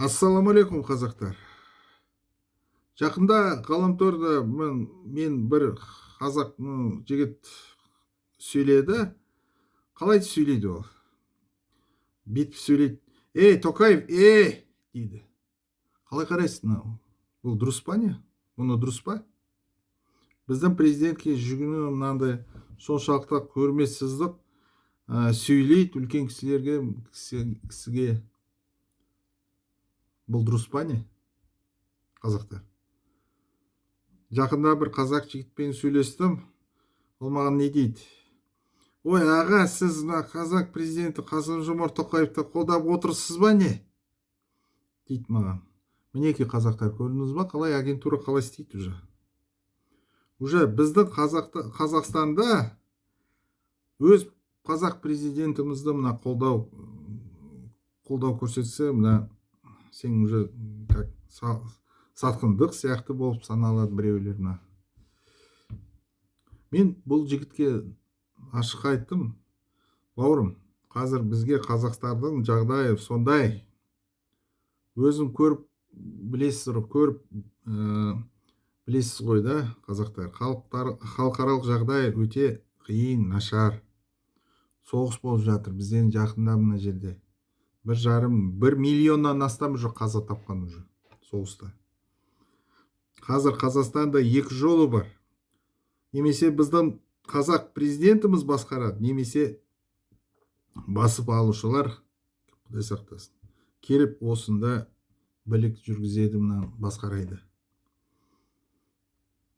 Ассаламалейкум қазақтар. Жақында ғаламторда мен бір қазақ жігіт сөйледі. Қалай сөйлейді ол? Бүйтіп сөйлейді. Ей, Токаев, дейді. Қалай қарайсың? Бұл дұрыс па не? Бұны дұрыс па? Біздің президентке жүгіну мынандай соншалықты көрмессіздік сөйлейді үлкен кісіге. Бұл дұрыс па не? Қазақтар. Жақында бір қазақ жігітпен сөйлестім. Ол маған не дейді? Ой, аға, сіз қазақ президенті Қасым-Жомарт Тоқаевты қолдап отырсыз ба не? Дейді маған. Мінеки қазақтар, көрдіңіз ба, қалай агентура қалай істейді уже біздің Қазақстанда өз қазақ президентімізді мына қолдау көрсетсе, мына сен уже как сатқындық сияқты болып саналады біреулер. Мен бұл жігітке ашық айттым, бауырым, қазір бізге Қазақстардың жағдайы сондай. Өзім көріп білесіз ғой да, қазақтар. Халықаралық жағдай өте қиын, нашар. Соғыс болып жатыр бізден жақында мына жерде. 1,5 миллионнан астам уже қаза тапқан уже соғыста. Қазір Қазақстанда екі жолы бар. Немесе біздің қазақ президентіміз басқарады, немесе басып алушылар, Құдай сақтасын, келіп осында билік жүргізеді, басқарайды.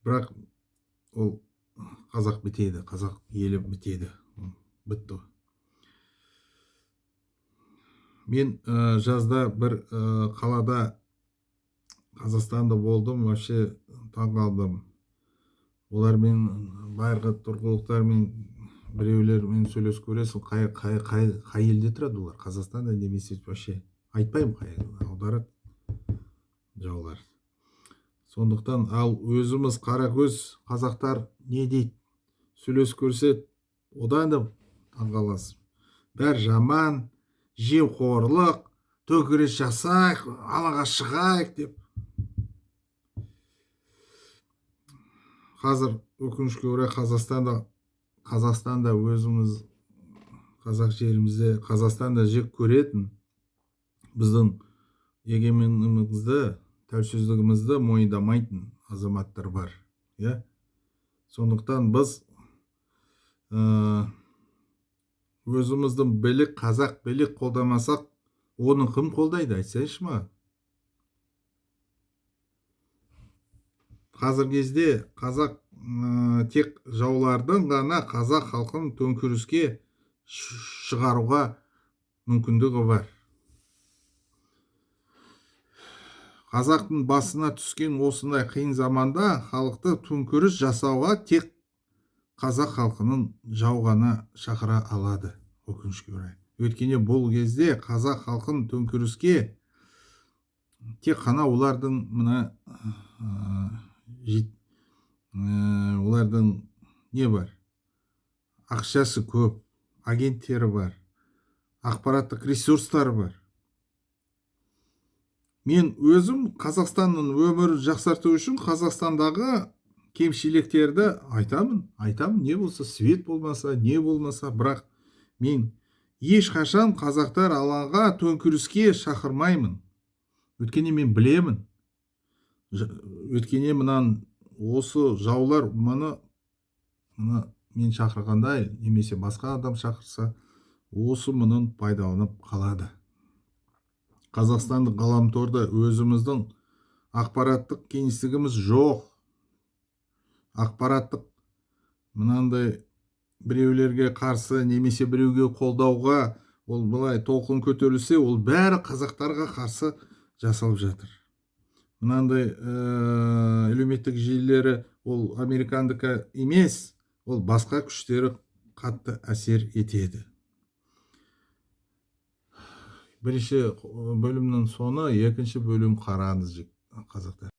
Бірақ ол қазақ бітеді, қазақ елі бітеді. Бітті. Мен жазда бір қалада Қазақстанда болдым, вообще таң қалдым. Олармен байырғы тұрғылықтармен біреулермен сөйлесіп көресің, қай елде тұрады олар? Қазақстанда немесе вообще айтпаймын қай, аударады жаулар. Сондықтан ал өзіміз қаракөз қазақтар не дейді? Сөйлесіп көрсет, одан да таңғаласың. Бәр жаман, жемқорлық, төңкеріс жасайық, алаңға шығайық деп. Қазір өкінішке орай Қазақстанда өзіміз қазақ жерімізде, Қазақстанда жек көретін, біздің егемендігімізді, тәуелсіздігімізді мойындамайтын азаматтар бар. Сондықтан біз өзіміздің қазақ билік қолдамасақ, оны кім қолдайды, айтсайшы ма? Қазір кезде қазақ тек жаулардың ғана қазақ халқын төңкеріске шығаруға мүмкіндігі бар. Қазақтың басына түскен осындай қиын заманда халықты төңкеріс жасауға тек қазақ халқының жау ғана шақыра алады, өкінішке орай. Өйткені бұл кезде қазақ халқын төңкеріске тек қана олардың олардың не бар? Ақшасы көп, агенттері бар, ақпараттық ресурстары бар. Мен өзім Қазақстанның өмірін жақсарту үшін Қазақстандағы кемшіліктерді айтамын, не болса, свет болмаса, не болмаса, бірақ мен ешқашан қазақтар алаңға төңкеріске шақырмаймын. Өйткені мен білемін. Өйткені осы жаулар мен шақырғандай, немесе басқа адам шақырса, осы мұнын пайдаланып қалады. Қазақстандық ғаламторда өзіміздің ақпараттық кеңістігіміз жоқ. Ақпараттық мынандай біреулерге қарсы, немесе біреуге қолдауға, ол былай толқын көтерілсе, ол бәрі қазақтарға қарсы жасалып жатыр. Мынандай әлеуметтік желілері, ол американдікі емес, ол басқа күштері қатты әсер етеді. Бірінші бөлімнің соңы, екінші бөлім қараңыз қазақтар.